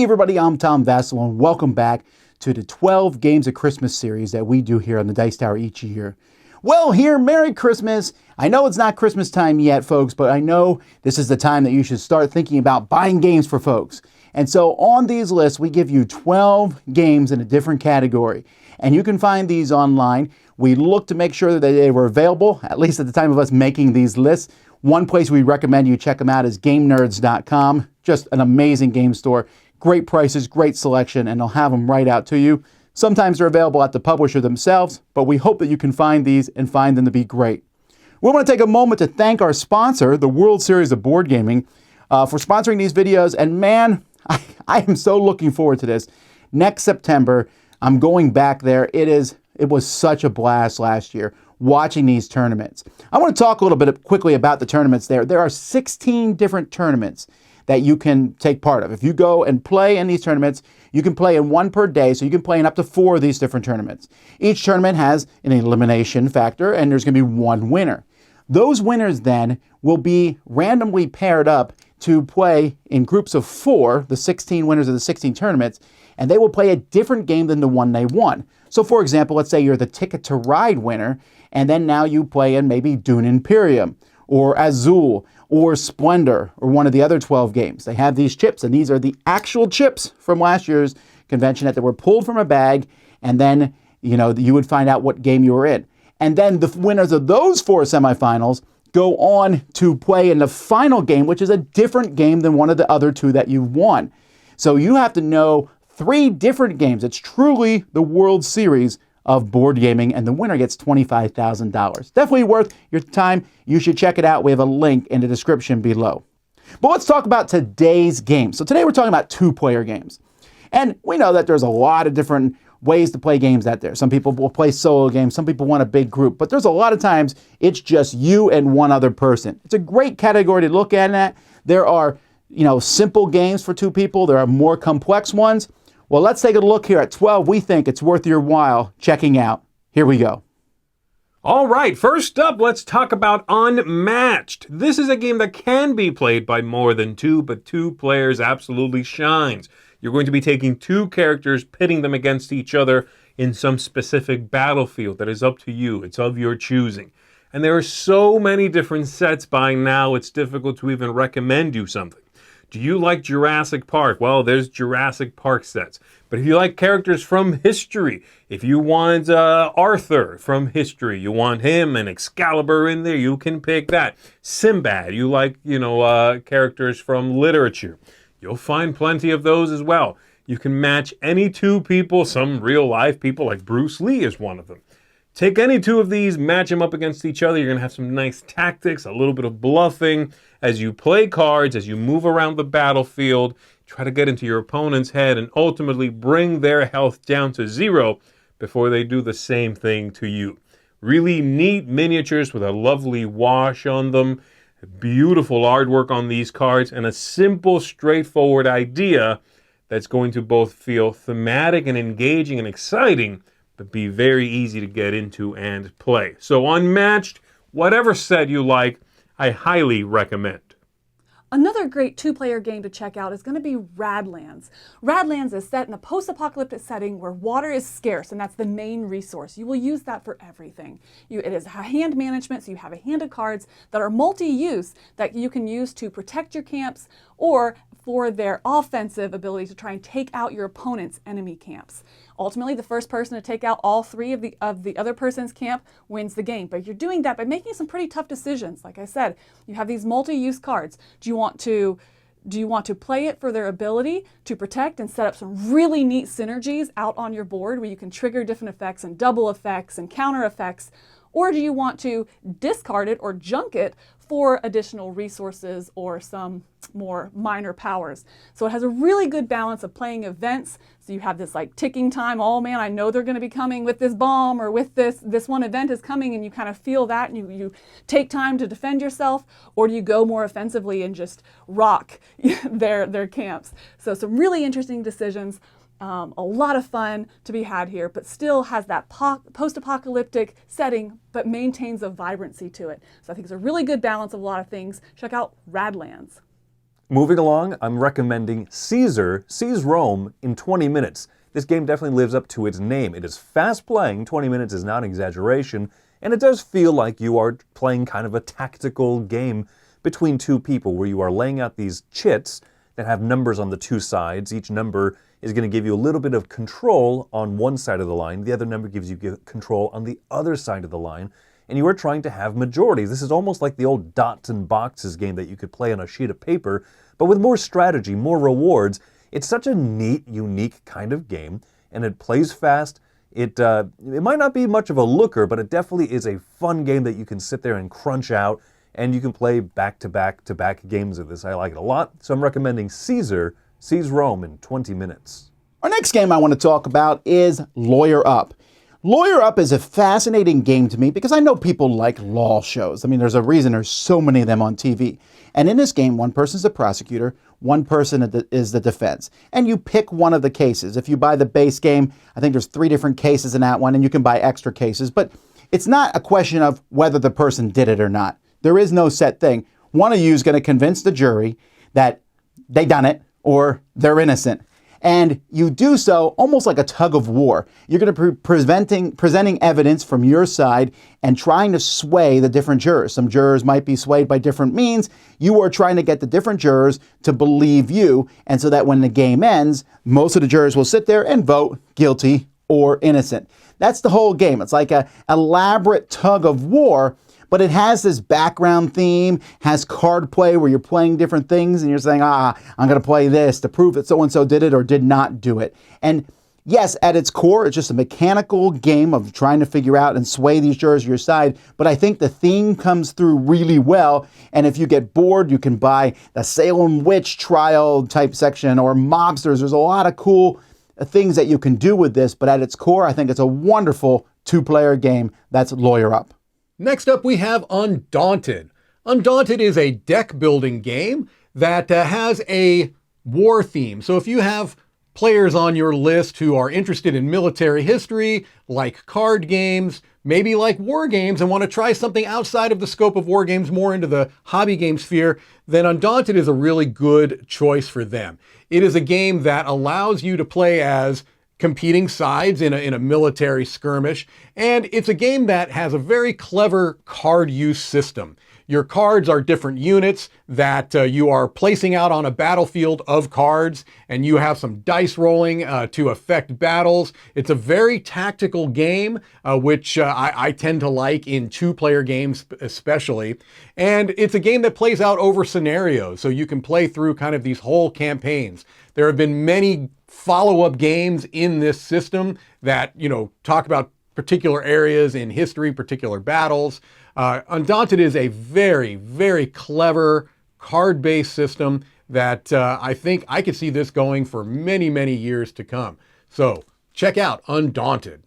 Hey everybody, I'm Tom Vassell and welcome back to the 12 Games of Christmas series that we do here on the Dice Tower each year. Well, here, Merry Christmas. I know it's not Christmas time yet, folks, but I know this is the time that you should start thinking about buying games for folks. And so on these lists, we give you 12 games in a different category. And you can find these online. We look to make sure that they were available, at least at the time of us making these lists. One place we recommend you check them out is GameNerds.com. Just an amazing game store. Great prices, great selection, and they'll have them right out to you. Sometimes they're available at the publisher themselves, but we hope that you can find these and find them to be great. We want to take a moment to thank our sponsor, the World Series of Board Gaming, for sponsoring these videos. And man, I am so looking forward to this. Next September, I'm going back there. It was such a blast last year watching these tournaments. I want to talk a little bit quickly about the tournaments there. There are 16 different tournaments that you can take part of. If you go and play in these tournaments, you can play in one per day, so you can play in up to 4 of these different tournaments. Each tournament has an elimination factor, and there's going to be one winner. Those winners then will be randomly paired up to play in groups of 4, the 16 winners of the 16 tournaments, and they will play a different game than the one they won. So for example, let's say you're the Ticket to Ride winner, and then now you play in maybe Dune Imperium, or Azul, or Splendor, or one of the other 12 games. They have these chips, and these are the actual chips from last year's convention that were pulled from a bag, and then, you would find out what game you were in. And then the winners of those 4 semifinals go on to play in the final game, which is a different game than one of the other 2 that you've won. So you have to know 3 different games. It's truly the World Series of board gaming, and the winner gets $25,000. Definitely worth your time. You should check it out. We have a link in the description below. But let's talk about today's game. So today we're talking about 2-player games. And we know that there's a lot of different ways to play games out there. Some people will play solo games, some people want a big group, but there's a lot of times it's just you and one other person. It's a great category to look at that. There are, simple games for 2 people. There are more complex ones. Well, let's take a look here at 12 we think it's worth your while checking out. Here we go. All right, first up, let's talk about Unmatched. This is a game that can be played by more than 2, but 2 players absolutely shines. You're going to be taking 2 characters, pitting them against each other in some specific battlefield that is up to you. It's of your choosing. And there are so many different sets by now, it's difficult to even recommend you something. Do you like Jurassic Park? Well, there's Jurassic Park sets. But if you like characters from history, if you want Arthur from history, you want him and Excalibur in there, you can pick that. Sinbad, you like, characters from literature. You'll find plenty of those as well. You can match any 2 people, some real life people like Bruce Lee is one of them. Take any 2 of these, match them up against each other. You're going to have some nice tactics, a little bit of bluffing. As you play cards, as you move around the battlefield, try to get into your opponent's head and ultimately bring their health down to 0 before they do the same thing to you. Really neat miniatures with a lovely wash on them. Beautiful artwork on these cards, and a simple, straightforward idea that's going to both feel thematic and engaging and exciting, but be very easy to get into and play. So Unmatched, whatever set you like, I highly recommend. Another great 2-player game to check out is going to be Radlands. Radlands is set in a post-apocalyptic setting where water is scarce, and that's the main resource. You will use that for everything. It is hand management, so you have a hand of cards that are multi-use that you can use to protect your camps or for their offensive ability to try and take out your opponent's enemy camps. Ultimately, the first person to take out all 3 of the other person's camp wins the game. But you're doing that by making some pretty tough decisions. Like I said, you have these multi-use cards. Do you want to play it for their ability to protect and set up some really neat synergies out on your board where you can trigger different effects and double effects and counter effects? Or do you want to discard it or junk it for additional resources or some more minor powers? So it has a really good balance of playing events. So you have this like ticking time. Oh man, I know they're going to be coming with this bomb or with this one event is coming, and you kind of feel that and you take time to defend yourself. Or do you go more offensively and just rock their camps? So some really interesting decisions. A lot of fun to be had here, but still has that post-apocalyptic setting, but maintains a vibrancy to it. So I think it's a really good balance of a lot of things. Check out Radlands. Moving along, I'm recommending Caesar Sees Rome in 20 minutes. This game definitely lives up to its name. It is fast playing, 20 minutes is not an exaggeration, and it does feel like you are playing kind of a tactical game between two people where you are laying out these chits that have numbers on the two sides. Each number is going to give you a little bit of control on one side of the line. The other number gives you control on the other side of the line. And you are trying to have majorities. This is almost like the old dots and boxes game that you could play on a sheet of paper, but with more strategy, more rewards. It's such a neat, unique kind of game, and it plays fast. It might not be much of a looker, but it definitely is a fun game that you can sit there and crunch out, and you can play back-to-back-to-back games of this. I like it a lot, so I'm recommending Caesar Sees Rome in 20 minutes. Our next game I want to talk about is Lawyer Up. Lawyer Up is a fascinating game to me because I know people like law shows. I mean, there's a reason there's so many of them on TV. And in this game, one person's the prosecutor, one person is the defense. And you pick one of the cases. If you buy the base game, I think there's 3 different cases in that one, and you can buy extra cases. But it's not a question of whether the person did it or not. There is no set thing. One of you is going to convince the jury that they done it or they're innocent. And you do so almost like a tug of war. You're going to be presenting evidence from your side and trying to sway the different jurors. Some jurors might be swayed by different means. You are trying to get the different jurors to believe you, and so that when the game ends, most of the jurors will sit there and vote guilty or innocent. That's the whole game. It's like an elaborate tug of war, but it has this background theme, has card play where you're playing different things and you're saying, I'm going to play this to prove that so-and-so did it or did not do it. And yes, at its core, it's just a mechanical game of trying to figure out and sway these jurors to your side. But I think the theme comes through really well. And if you get bored, you can buy the Salem witch trial type section or mobsters. There's a lot of cool things that you can do with this. But at its core, I think it's a wonderful 2-player game. That's Lawyer Up. Next up, we have Undaunted. Undaunted is a deck building game that has a war theme. So if you have players on your list who are interested in military history, like card games, maybe like war games, and want to try something outside of the scope of war games, more into the hobby game sphere, then Undaunted is a really good choice for them. It is a game that allows you to play as competing sides in a military skirmish, and it's a game that has a very clever card use system. Your cards are different units that you are placing out on a battlefield of cards, and you have some dice rolling to affect battles. It's a very tactical game, which I tend to like in 2-player games especially. And it's a game that plays out over scenarios, so you can play through kind of these whole campaigns. There have been many follow-up games in this system that, talk about particular areas in history, particular battles. Undaunted is a very, very clever card-based system that I think I could see this going for many, many years to come. So check out Undaunted.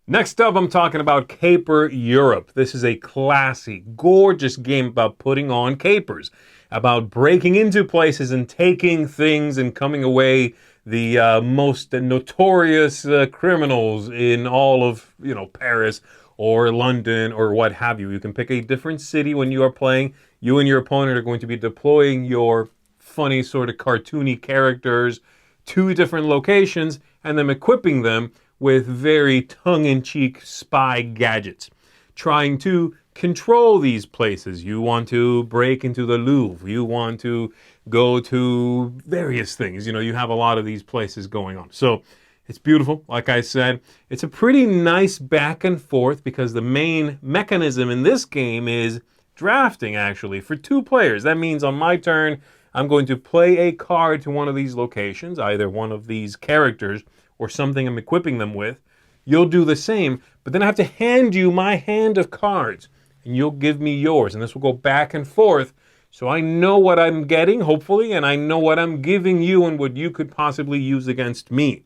Next up, I'm talking about Caper Europe. This is a classy, gorgeous game about putting on capers, about breaking into places and taking things and coming away the most notorious criminals in all of, Paris or London or what have you. You can pick a different city when you are playing. You and your opponent are going to be deploying your funny sort of cartoony characters to different locations and then equipping them with very tongue-in-cheek spy gadgets, trying to control these places. You want to break into the Louvre. You want to go to various things. You have a lot of these places going on. So it's beautiful. Like I said, it's a pretty nice back and forth because the main mechanism in this game is drafting, actually, for 2 players. That means on my turn, I'm going to play a card to one of these locations, either one of these characters or something I'm equipping them with. You'll do the same, but then I have to hand you my hand of cards, and you'll give me yours, and this will go back and forth. So I know what I'm getting, hopefully, and I know what I'm giving you and what you could possibly use against me.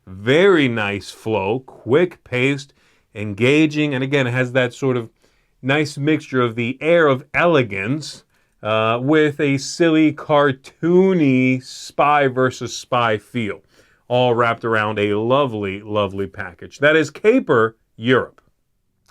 Very nice flow, quick-paced, engaging, and again, it has that sort of nice mixture of the air of elegance with a silly, cartoony spy versus spy feel, all wrapped around a lovely, lovely package. That is Caper Europe.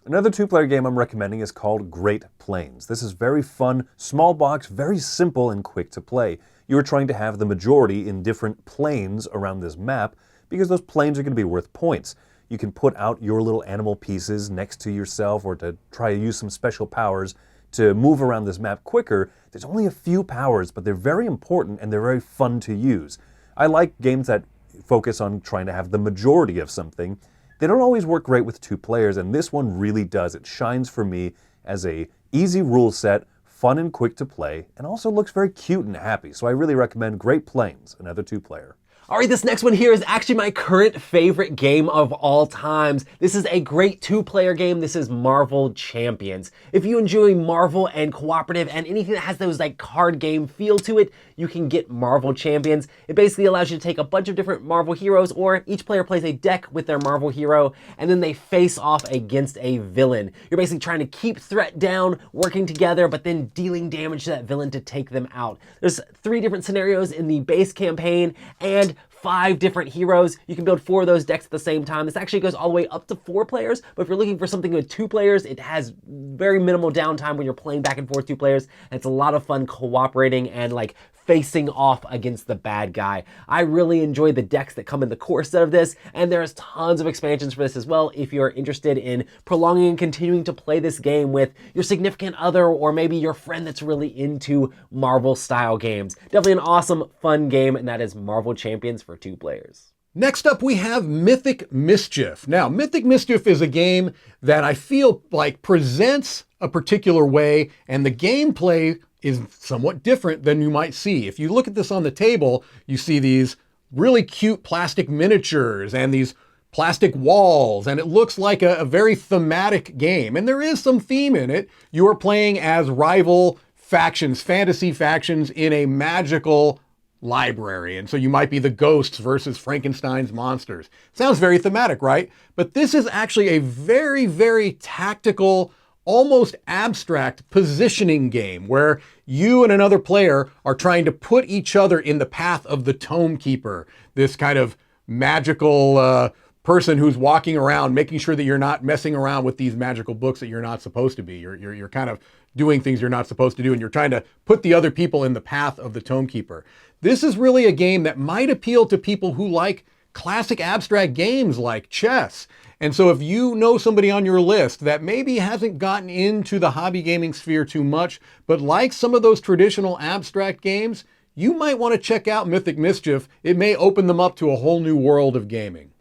Another two-player game I'm recommending is called Great Plains. This is very fun, small box, very simple and quick to play. You're trying to have the majority in different planes around this map because those planes are going to be worth points. You can put out your little animal pieces next to yourself or to try to use some special powers to move around this map quicker. There's only a few powers, but they're very important and they're very fun to use. I like games that focus on trying to have the majority of something. They don't always work great with two players, and this one really does. It shines for me as a easy rule set, fun and quick to play, and also looks very cute and happy. So I really recommend Great Plains, another two-player. All right, this next one here is actually my current favorite game of all times. This is a great two-player game. This is Marvel Champions. If you enjoy Marvel and cooperative and anything that has those like card game feel to it, you can get Marvel Champions. It basically allows you to take a bunch of different Marvel heroes, or each player plays a deck with their Marvel hero, and then they face off against a villain. You're basically trying to keep threat down, working together, but then dealing damage to that villain to take them out. There's 3 different scenarios in the base campaign, and 5 different heroes. You can build 4 of those decks at the same time. This actually goes all the way up to 4 players, but if you're looking for something with 2 players, it has very minimal downtime when you're playing back and forth 2 players. And it's a lot of fun cooperating and like facing off against the bad guy. I really enjoy the decks that come in the core set of this, and there's tons of expansions for this as well if you're interested in prolonging and continuing to play this game with your significant other or maybe your friend that's really into Marvel style games. Definitely an awesome, fun game, and that is Marvel Champions for 2 players. Next up, we have Mythic Mischief. Now, Mythic Mischief is a game that I feel like presents a particular way, and the gameplay is somewhat different than you might see. If you look at this on the table, you see these really cute plastic miniatures and these plastic walls, and it looks like a very thematic game. And there is some theme in it. You are playing as rival factions, fantasy factions in a magical library. And so you might be the ghosts versus Frankenstein's monsters. Sounds very thematic, right? But this is actually a very, very tactical, almost abstract positioning game where you and another player are trying to put each other in the path of the Tome Keeper, this kind of magical person who's walking around making sure that you're not messing around with these magical books that you're not supposed to be. You're kind of doing things you're not supposed to do, and you're trying to put the other people in the path of the Tome Keeper. This is really a game that might appeal to people who like classic abstract games like chess. And so if you know somebody on your list that maybe hasn't gotten into the hobby gaming sphere too much, but likes some of those traditional abstract games, you might want to check out Mythic Mischief. It may open them up to a whole new world of gaming.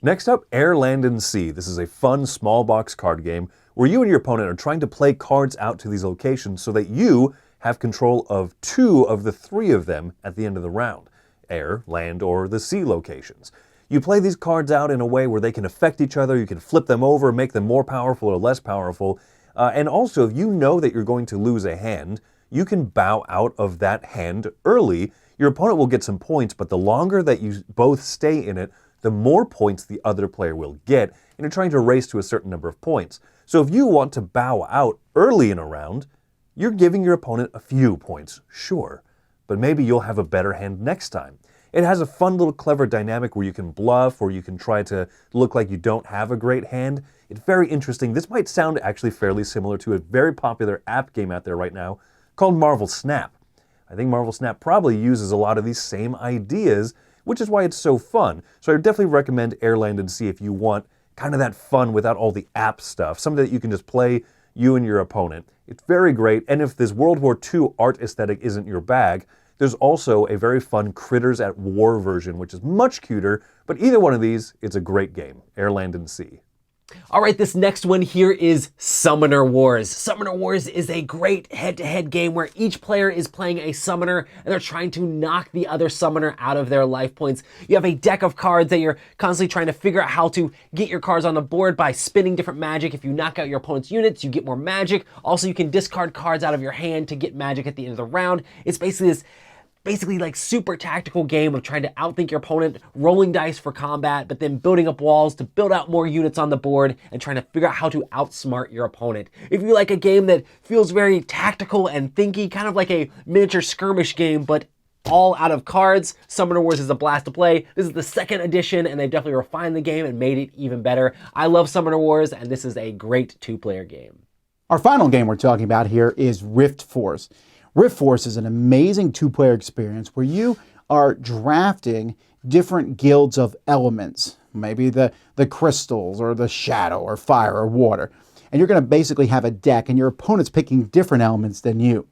Next up, Air, Land, and Sea. This is a fun, small box card game where you and your opponent are trying to play cards out to these locations so that you have control of 2 of the 3 of them at the end of the round. Air, land, or the sea locations. You play these cards out in a way where they can affect each other. You can flip them over, make them more powerful or less powerful. And also, if you know that you're going to lose a hand, you can bow out of that hand early. Your opponent will get some points, but the longer that you both stay in it, the more points the other player will get, and you're trying to race to a certain number of points. So if you want to bow out early in a round, you're giving your opponent a few points, sure, but maybe you'll have a better hand next time. It has a fun little clever dynamic where you can bluff or you can try to look like you don't have a great hand. It's very interesting. This might sound actually fairly similar to a very popular app game out there right now called Marvel Snap. I think Marvel Snap probably uses a lot of these same ideas, which is why it's so fun. So I would definitely recommend Air, Land, and Sea if you want kind of that fun without all the app stuff, something that you can just play you and your opponent. It's very great, and if this World War II art aesthetic isn't your bag, there's also a very fun Critters at War version, which is much cuter, but either one of these, it's a great game, Air, Land, and Sea. All right, this next one here is Summoner Wars. Summoner Wars is a great head-to-head game where each player is playing a summoner and they're trying to knock the other summoner out of their life points. You have a deck of cards that you're constantly trying to figure out how to get your cards on the board by spinning different magic. If you knock out your opponent's units, you get more magic. Also, you can discard cards out of your hand to get magic at the end of the round. It's basically like super tactical game of trying to outthink your opponent, rolling dice for combat, but then building up walls to build out more units on the board and trying to figure out how to outsmart your opponent. If you like a game that feels very tactical and thinky, kind of like a miniature skirmish game, but all out of cards. Summoner Wars is a blast to play. This is the second edition, and they've definitely refined the game and made it even better. I love Summoner Wars, and this is a great two-player game. Our final game we're talking about here is Riftforce. Riftforce is an amazing two-player experience where you are drafting different guilds of elements, maybe the crystals or the shadow or fire or water. And you're going to basically have a deck, and your opponent's picking different elements than you.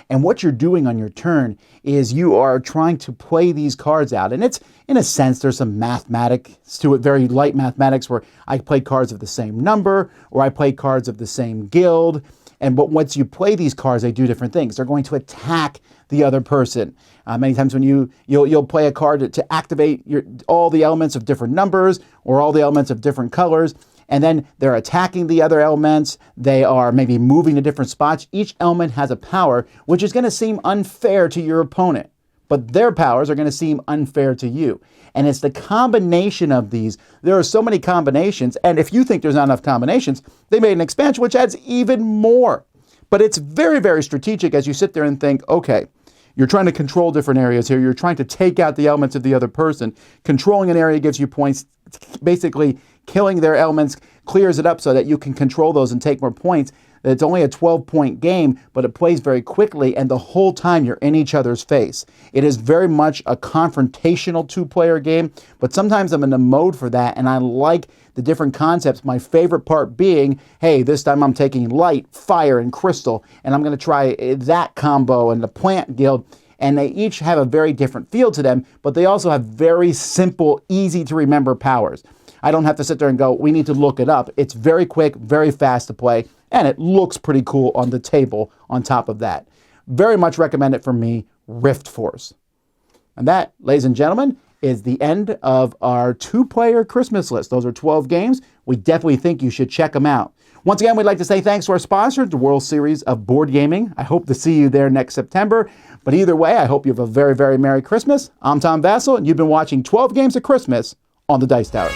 And what you're doing on your turn is you are trying to play these cards out. And it's, in a sense, there's some mathematics to it, very light mathematics, where I play cards of the same number, or I play cards of the same guild. But once you play these cards, they do different things. They're going to attack the other person. Many times when you'll play a card to activate all the elements of different numbers, or all the elements of different colors, and then they're attacking the other elements. They are maybe moving to different spots. Each element has a power, which is going to seem unfair to your opponent, but their powers are going to seem unfair to you. And it's the combination of these. There are so many combinations, and if you think there's not enough combinations, they made an expansion which adds even more. But it's very, very strategic as you sit there and think, okay, you're trying to control different areas here. You're trying to take out the elements of the other person. Controlling an area gives you points. Basically, killing their elements clears it up so that you can control those and take more points. It's only a 12-point game, but it plays very quickly, and the whole time you're in each other's face. It is very much a confrontational two-player game, but sometimes I'm in the mode for that, and I like the different concepts. My favorite part being, hey, this time I'm taking light, fire, and crystal, and I'm going to try that combo and the plant guild. And they each have a very different feel to them, but they also have very simple, easy to remember powers. I don't have to sit there and go, we need to look it up. It's very quick, very fast to play, and it looks pretty cool on the table on top of that. Very much recommend it from me, Riftforce. And that, ladies and gentlemen, is the end of our two-player Christmas list. Those are 12 games. We definitely think you should check them out. Once again, we'd like to say thanks to our sponsor, the World Series of Board Gaming. I hope to see you there next September. But either way, I hope you have a very, very Merry Christmas. I'm Tom Vassell, and you've been watching 12 Games of Christmas on the Dice Tower.